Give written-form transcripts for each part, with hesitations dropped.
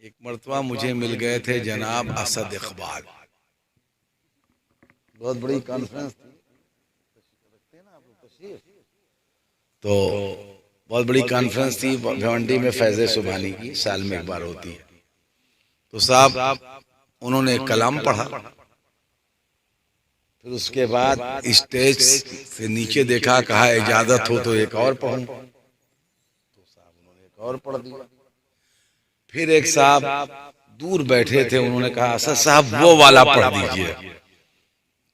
ایک مرتبہ مجھے مل گئے تھے جناب اسد اقبال، بہت بڑی کانفرنس تھی، تو بہت بڑی کانفرنس تھی بھیونڈی میں فیض سبحانی کی، سال میں ایک بار ہوتی ہے۔ تو صاحب انہوں نے ایک کلام پڑھا، پھر اس کے بعد اسٹیج سے نیچے دیکھا، کہا اجازت ہو تو ایک اور پڑھوں، تو صاحب انہوں نے ایک اور پڑھ دیا۔ پھر ایک صاحب دور بیٹھے تھے، انہوں نے کہا اسد صاحب وہ والا پڑھ دیجئے،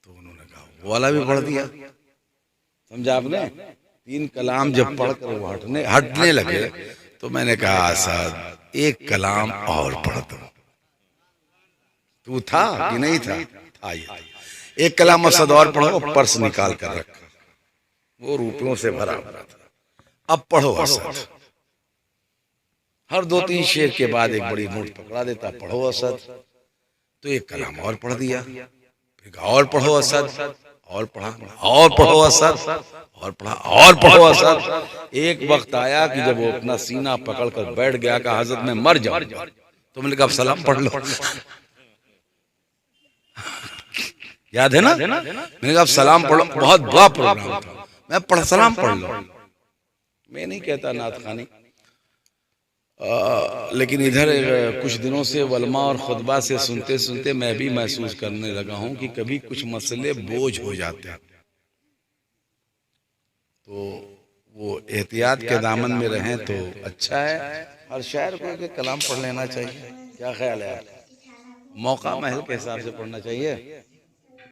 تو انہوں نے کہا وہ والا بھی پڑھ دیا۔ سمجھا آپ نے؟ 3 کلام جب پڑھ کر وہ ہٹنے لگے تو میں نے کہا اسد ایک کلام اور پڑھ دو۔ تو تھا کہ نہیں تھا؟ تھا یہ۔ ایک کلام اسد اور پڑھو، پرس نکال کر رکھا، وہ روپیوں سے بھرا ہوا تھا، اب پڑھو اسد۔ ہر 2-3 شعر کے بعد ایک بڑی نوٹ پکڑا دیتا، پڑھو اسد، تو ایک کلام اور پڑھ دیا، پھر اور پڑھو اسد، اور پڑھا، اور پڑھو اسد، اور پڑھا، اور پڑھو اسد۔ ایک وقت آیا کہ جب وہ اپنا سینہ پکڑ کر بیٹھ گیا کہ حضرت میں مر جاؤں گا، تو میں نے کہا اب سلام پڑھ لو۔ یاد ہے نا؟ میں نے کہا اب سلام پڑھو، بہت بڑا پروگرام تھا، میں پڑھ سلام پڑھ لو۔ میں نہیں کہتا نعت خوانی، لیکن ادھر کچھ دنوں سے علماء اور خطبہ سے سنتے سنتے میں بھی محسوس کرنے لگا ہوں کہ کبھی کچھ مسئلے بوجھ ہو جاتے ہیں، تو وہ احتیاط کے دامن میں رہیں تو اچھا ہے۔ ہر شاعر کو ایک کلام پڑھ لینا چاہیے، کیا خیال ہے؟ موقع محل کے حساب سے پڑھنا چاہیے۔